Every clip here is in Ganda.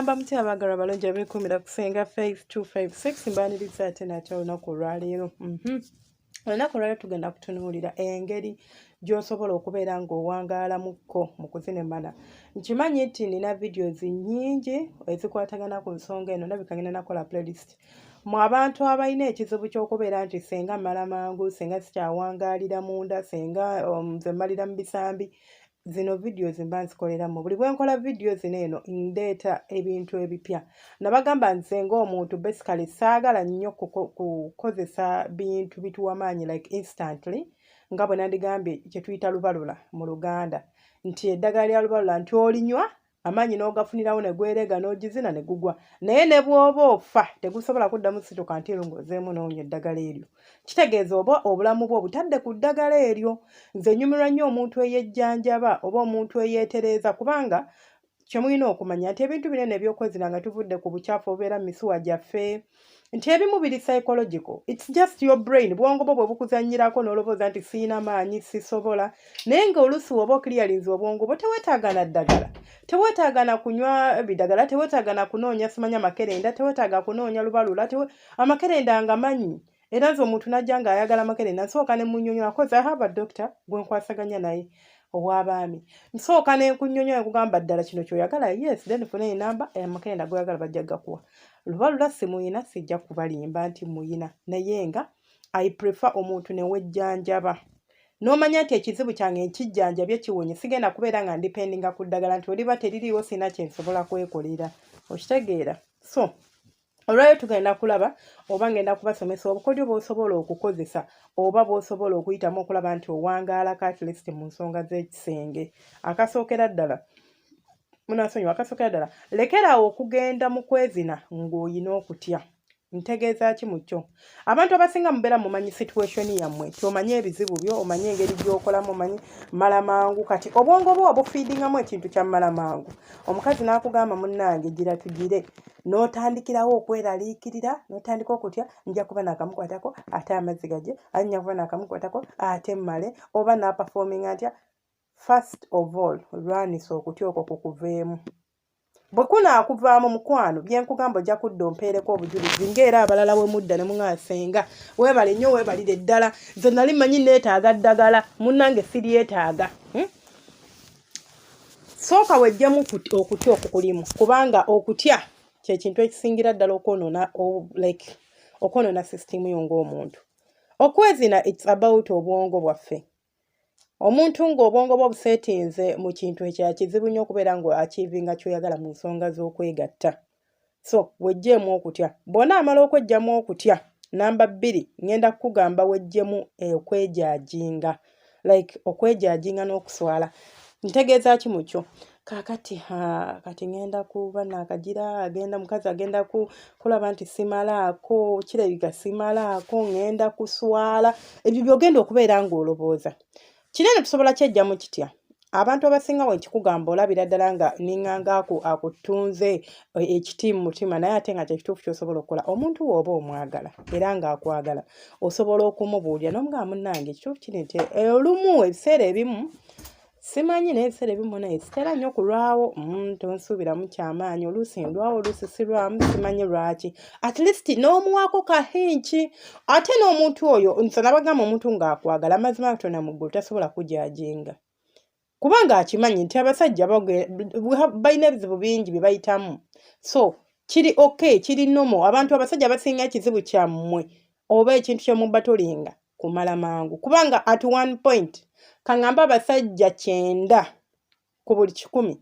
Mulamba mutya abaagala balungi abeekumira kusenga 5256 mbaaniriza ate nakyo olunaku olwaleero. Olunaku olwaleero tugenda kutunuulira engeri gy'osobola okubeera ng'owangaalamuko mu kuzinemana. Nkimanyi nti nina videos nnyingi ezikwatagana ku nsonga eno, ndabika ngenda nakola playlist. Mu abantu abalina ekizibu ky'okubeera nti senga mmala mangu, senga sikyawangaalira munda, senga nze mmalira mu bisambi, zino videos mba nzikoleramu. Buli bwe nkola videos eno ndeeta ebintu ebipya. Nabagamba nze ng'omuntu basically saagala nnyo kukozesa bintu bituwa maanyi like instantly, nga bwe nandigambye kye tuyita lubalula mu Luganda, nti eddagala lya lubalula nti olinywa amaanyi n'ogafunirawo ne gwereega n'ogizina ne gugwa, naye ne bw'oba ofa tegusobola kuddamu situka nti ng'ozeemu n'onywa eddagala eryo. Kitegeeza oba obulamu bwo butadde ku ddagala eryo. Nze nyumirwa nnyo omuntu eyejjanjaba oba omuntu eyeetereeza, kubanga kye mulina okumanya nti ebintu binene ebyokwezina nga tuvudde ku bukyafu obubeera mu misuwa gyaffe, nti ebimu biri psychological. It's just your brain. Bwongo bwo bwe bukuzannyirako n'olowooza nti siina maanyi, sisobola. Naye ng'oluusi oba okiriyalinza obwongo bwo teweetaaga na ddagala. Teweetaaga na kunywa bidagala, teweetaaga na kunoonya simanya makerenda, teweetaaga kunoonya lubalula, amakerenda nga manyi. Era nze omuntu najja ng'ayagala makerenda, nsooka ne munnyonnyola kozi I have a doctor gwe nkwasaganya naye ow'abaami. Nsooka ne nkunnyonnyola nkugamba ddala kino ky'oyagala, yes, then funa enamba amakerenda g'oyagala bajja gakuwa. Lubalula simuyina, sijja kubalimba nti muyina, naye nga I prefer omuntu ne wejjanjaba. N'omanya nti ekizibu kyange nkijjanjabye kiwonye, sigenda kubeera nga ndipendinga ku ddagala nti oliba teririiwo sina kye nsobola kwekolera. Okitegeera? So, olwaleero tugenda kulaba oba ngenda kubasomesa obukodyo bw'osobola okukozesa oba bw'osobola okuyitamu okulaba nti owangaalako at least mu nsonga z'ekisenge. Akasookera ddala, munaasonyiwa, akasookera ddala, lekeraawo okugenda mu kwezina ng'oyina okutya. Ntegeeza ki mu kyo? Abantu abasinga mubeera mumanyi situation yammwe, omanye ebizibu byo, omanye engeri gy'okolamu, omanye mmala mangu. Kati obwongo bwo bufiidingamu ekintu kya mmala mangu. Omukazi n'akugamba munnange gira tugire, n'otandikirawo okweraliikirira, n'otandika okutya, nja kuba naakamukwatako ate amazzi gajje, nja kuba naakamukwatako ate mmale, oba n'apafoominga ntya. First of all, lwanisa okutya okwo kukuveemu. Bwe kunaakuvaamu mukwano, bye nkugamba ojja kudda ompeereko obujulizi ng'era abalala bwe mudda ne muŋŋasenga. Weebale nnyo, weebalire ddala. Nze nali mmanyi neetaaga ddagala, munnange siryetaaga. Sooka wejjemu okutya okukulimu, kubanga okutya kye kintu ekisingira ddala okwonoona sisitimu yo ng'omuntu. Okwezina it's about obwongo bwaffe. Omuntu ng'obwongo bwo buseetinze mu kintu ekya kizibu nnyo okubeera ng'oachivinga ky'oyagala mu nsonga z'okwegatta. So, wejjeemu okutya. Bw'onaamala okwejjamu okutya, namba 2, ngenda kukugamba wejjemu okwejajinga. Like okwejajinga n'okuswala. Ntegeeza ki mu kyo? Kaakati kati ngenda kuba naakagira, mukazi agenda kulaba nti simalaako, kirabika simalaako, ngenda kuswala. Ebyo by'ogenda okubeera ng'olobooza. Kinene tusobola kyejjamu kitya? Abantu abasinga bwe nkikugamba olabira ddala nga niŋŋanga akutunze ekiti mu mutima, naye ate nga kyekituufu ky'osobola okukola. Omuntu w'oba omwagala era ng'akwagala, osobola okumubuulira n'omugamba munnange ekituufu kiri nti olumu ebiseera ebimu simanyi, naye ebiseera ebimu naye sitera nnyo kulwawo, tonsuubiramu kyamaanyi, oluusi ndwawo, oluusi sirwamu, simanyi lwaki. At least n'omuwaako kahinki. Ate n'omuntu oyo, nze nabagamba omuntu ng'akwagala, amazima Katonda mu ggulu tasobola kujajinga. Kubanga akimanyi nti abasajja balina ebizibu bingi bye bayitamu. So, kiri okay, kiri nomo. Abantu abasajja basinga ekizibu kyammwe oba ekintu kye mubba tolinga kumala mangu. Kubanga at one point, kaŋŋambe abasajja 9 ku buli 100,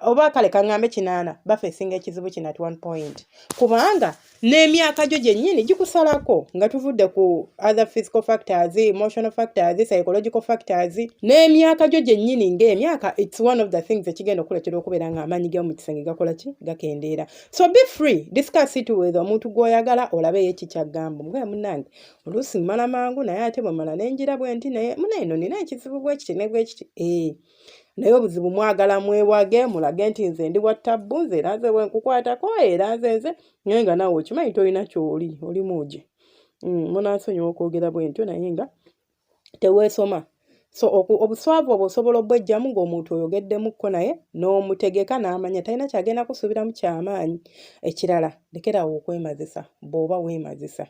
oba kale kaŋŋambe 8 bafeesinga ekizibu kino at one point. Kubanga n'emyaka gyo gyennyini gikusalako nga tuvudde ku other physical factors, emotional factors, psychological factors, n'emyaka gyo gyennyini ng'emyaka, it's one of the things ekigenda okuletera okubeera ng'amaanyi g'omu mu kisenge gakola ki? Gakendeera. So be free, discuss it with omuntu gw'oyagala olabe ye kikyagamba. Mugabe munnange, oluusi mmala mangu naye ate bwe mmala n'enjira bwe nti naye munaino nina ekizibu bwe kiti ne bwe kiti. Naye obuzibu mwagala mwewage, mulage nti nze ndi wa ttabbu, nze era nze bwe nkukwatako, era nze, naye nga naawe okimanyi tolina ky'oli, oli muugi. Munaasonyiwa okwogera bwe ntyo naye nga teweesoma. so obuswavu obwo osobola obwejjamu ng'omuntu oyogeddemukko naye n'omutegeka n'amanya talina kyagenda kusuubiramu kyamaanyi. Ekirala lekerawo okwemazisa bw'oba weemazisa.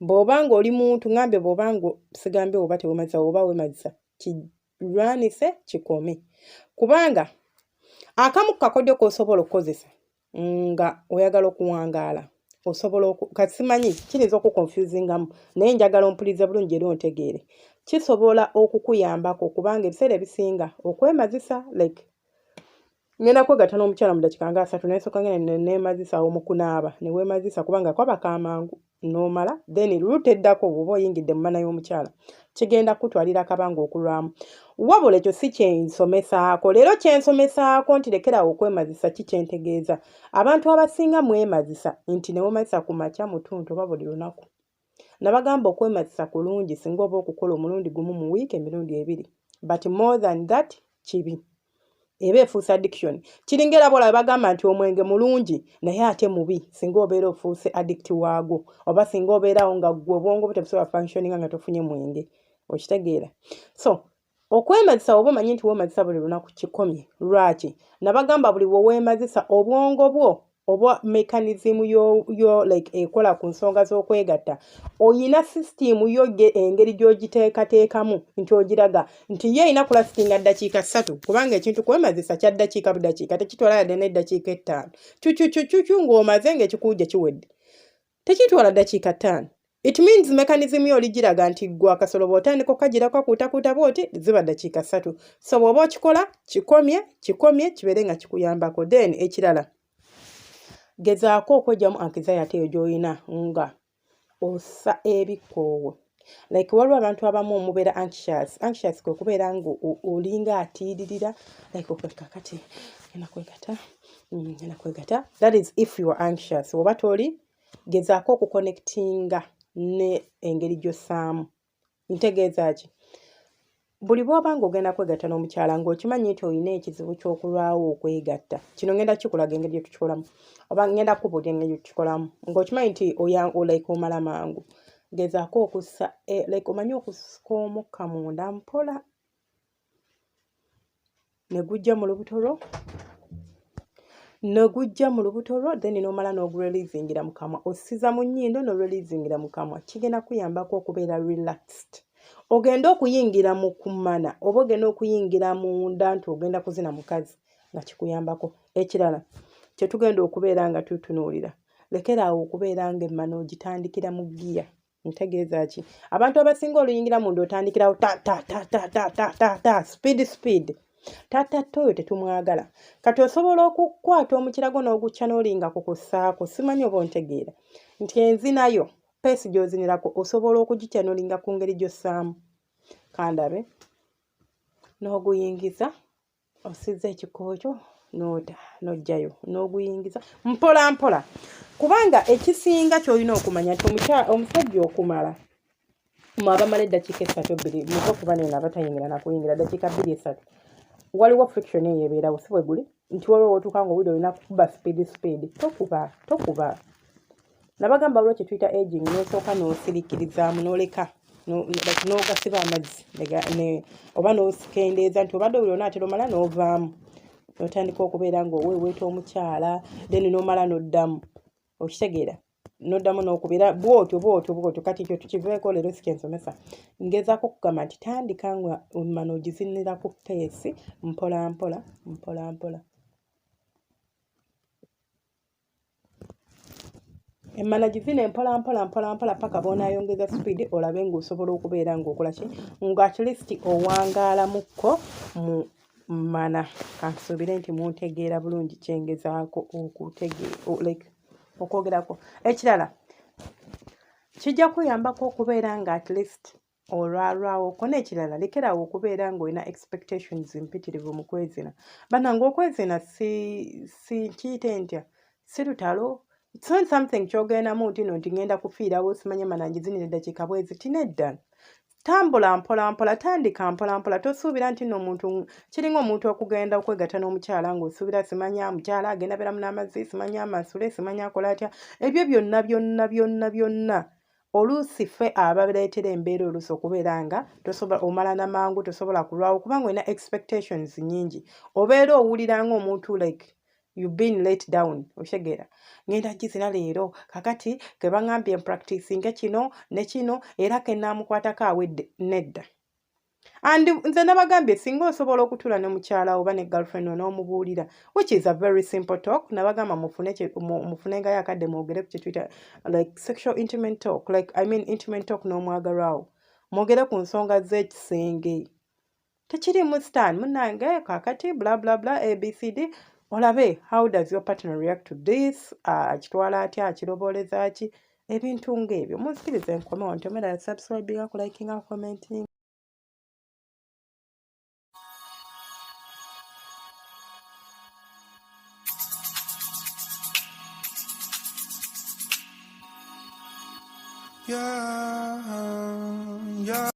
Bw'oba ng'oli muntu ngambye bw'oba ngo sigambye oba teweemazisa oba weemazisa kirwanise kikome. Kubanga akamu kakodyo k'osobola okukozesa nga oyagala okuwangaala osobola kasimanyi kiyinza okukonfusingamu naye njagala ompulirize bulungi era ontegeere. Kisobola okukuyambako kubanga ebiseera ebisinga okwemazisa like ngenda kwegatta n'omukyala mu dakiika nga 3 n'esooka ngenda neemazisa awo mu kunaaba ne weemazisa kubanga kwaba kamangu n'omala then luteddako bw'oba oyingidde mu mana y'omukyala kigenda kutwalira akabanga okulwamu. Wabula ekyo si kyensomesaako. Leero kyensomesaako nti lekerawo okwemazisa kikyentegeeza. Abantu abasinga mwemazisa nti ne weemazisa ku makya mu tuntu oba buli lunaku. Nabagamba okwemazisa kulungi singa oba okukola omulundi gumu mu wiiki emirundi 2. But more than that kibi. Eba efuusa addiction. Kiringera bwala bagamba nti omwenge mulungi naye ate mubi singa obeera ofuuse addict waago oba singa obeerawo nga ggwe obwongo butebusobola functioning nga tofunye mwenge. Okitegeera? So okwemazisa oba omanyi nti weemazisa buli lunaku kikomye. Lwaki? Nabagamba buli weemazisa obwongo bwo oba mechanism yo like ekola ku nsonga z'okwegatta oyina system yo engeri gy'ogiteekateekamu nti ogiraga nti ye ina kulastinga dakiika 3 kubanga ekintu kwemazisa kya dakiika budakiika tekitwala yadde n'eddakiika 5 cucucucucu ng'omaze ng'ekikuuja kiwedde tekitwala dakiika 5. It means mechanism yo ligiraga nti gwa kasolo bw'otandika okagirako akuutakuuta bw'oti ziba dakiika 3. So bw'oba okikola kikomye kibeere nga kikuyambako. Then ekirala gezaako okwejjamu anxiety eyo gy'olina nga ossa ebikoowo. Like waliwo abantu abamu omubeera anxious kwe kubeera nga olinga atiiririra like okwekakati ngenda kwegata. That is if you are anxious. Oba toli gezaako okuconnectinga ne engeri gy'ossaamu. Ntegeeza ki? Buli bw'oba ng'ogenda kwegatta n'omukyala ng'okimanyi nti olina ekizibu ky'okulwawo okwegatta. Kino ngenda kikulaga engeri gye tukikolamu oba ngenda kubuulira engeri gye tukikolamu ng'okimanyi nti like omala mangu. Gezaako okussa like omanyi okusika omukka munda mpola ne gujja mu lubuto lwo then n'omala n'ogureleasingira mu kamwa ossiza mu nnyindo n'oreleasingira mu kamwa. Kigenda kuyambako okubeera relaxed. Ogenda okuyingira mu kumana oba ogenda okuyingira munda nti ogenda kuzina mukazi nga kikuyambako. Ekirala kye tugenda okubeera nga tutunuulira lekeraawo okubeera nga emmana ogitandikira mu giya. Ntegeeza ki? Abantu abasinga oluyingira munda otandikirawo ta speed oyo tetumwagala. Kati osobola okukwata omukirago n'ogukya n'olinga kukussaako. Simanyi oba ontegeera nti enzinayo peesi gy'ozinirako osobola okugitya n'olinga ku ngeri gy'ossaamu. Kandabe n'oguyingiza osizza ekikookyo n'ojjayo n'oguyingiza mpola mpola kubanga ekisinga ky'olina okumanya nti omusajja okumala mwabamala eddakiika 3-2 muko kuba nena abatayingira nakuyingira dakiika 2-3 waliwo friction eyo ebeerawo si bwe guli nti waliwo otuuka ng'obudde olina kukuba speed tokuba. Nabagamba waliwo kye tuyita aging n'osooka n'osiriikirizaamu n'oleka n'ogasiba amazzi oba n'osikendeeza nti obadde buli onaatera omala n'ovaamu n'otandika okubeera ng'oweeweeta omukyala then n'omala n'oddamu. Okitegeera? N'oddamu n'okubira bw'otyo kati ekyo tukiveeko leero si kyensomesa. Ngezaako okugamba nti tandika nga emmana ogizinira ku peesi mpola mpola. Emmana gizine mpola paka bw'onaayongeza speed olabe ng'osobola okubeera ng'okola ki nga at least owangaalamuko mu mana. Kansuubire nti muntegeera bulungi kyengezaako okwogerako. Ekirala kijja kuyambako okubeera nga at least olwalwawoko. N'ekirala lekerawo okubeera ng'olina expectations mpitirivu mu kwezina. Bannange okwezina si kiyite ntya si lutalo. It's not something ky'ogendamu nti ngenda kufiirawo simanye manangizinira eddakiika bwezi tinedda. Tambula mpola tandika mpola tosuubira nti n'omuntu kiringa omuntu okugenda okwegatta n'omukyala ng'osuubira simanya mukyala agenda beera mu n'amazzi simanya amasule simanya akola atya. Ebyo byonna oluusi ffe abaleetera embeera oluusi okubeera nga omala namangu tosobola kulwawo kubanga olina expectations nnyingi obeera owulira ng'omuntu like you've been let down okitegeera ngenda gizina leero kakati ke baŋŋambye practicinge kino ne kino era ke nnaamukwatako awedde nedda andi nze nabagambye singa osobola okutuula ne mukyala oba ne girlfriend n'omubuulira which is a very simple talk nabagamba mufunengayo akadde mwogere ku kyetuyita like sexual intimate talk like I mean intimate talk n'omwagalwawo mwogere ku nsonga z'ekisenge tekirimu stan munnange kakati bla bla bla abcd olabe how does your partner react to this akitwala atya akirobooleza ki ebintu ng'ebyo munzikirize nkomewo ntomera subscribinga ku likinga commenting yeah.